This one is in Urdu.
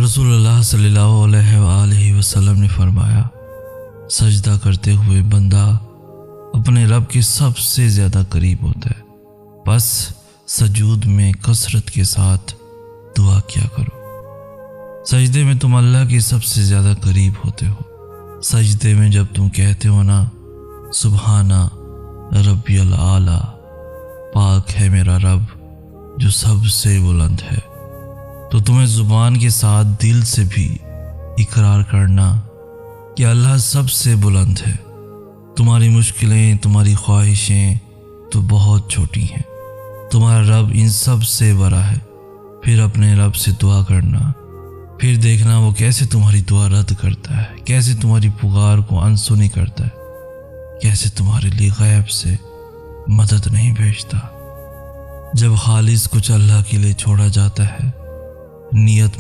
رسول اللہ صلی اللہ علیہ وآلہ وسلم نے فرمایا، سجدہ کرتے ہوئے بندہ اپنے رب کے سب سے زیادہ قریب ہوتا ہے، بس سجود میں کثرت کے ساتھ دعا کیا کرو۔ سجدے میں تم اللہ کے سب سے زیادہ قریب ہوتے ہو۔ سجدے میں جب تم کہتے ہو نا سبحانہ ربی الاعلیٰ، پاک ہے میرا رب جو سب سے بلند ہے، تو تمہیں زبان کے ساتھ دل سے بھی اقرار کرنا کہ اللہ سب سے بلند ہے۔ تمہاری مشکلیں، تمہاری خواہشیں تو بہت چھوٹی ہیں، تمہارا رب ان سب سے بڑا ہے۔ پھر اپنے رب سے دعا کرنا، پھر دیکھنا وہ کیسے تمہاری دعا رد کرتا ہے، کیسے تمہاری پکار کو انسنی کرتا ہے، کیسے تمہارے لیے غیب سے مدد نہیں بھیجتا۔ جب خالص کچھ اللہ کے لیے چھوڑا جاتا ہے، نیت میں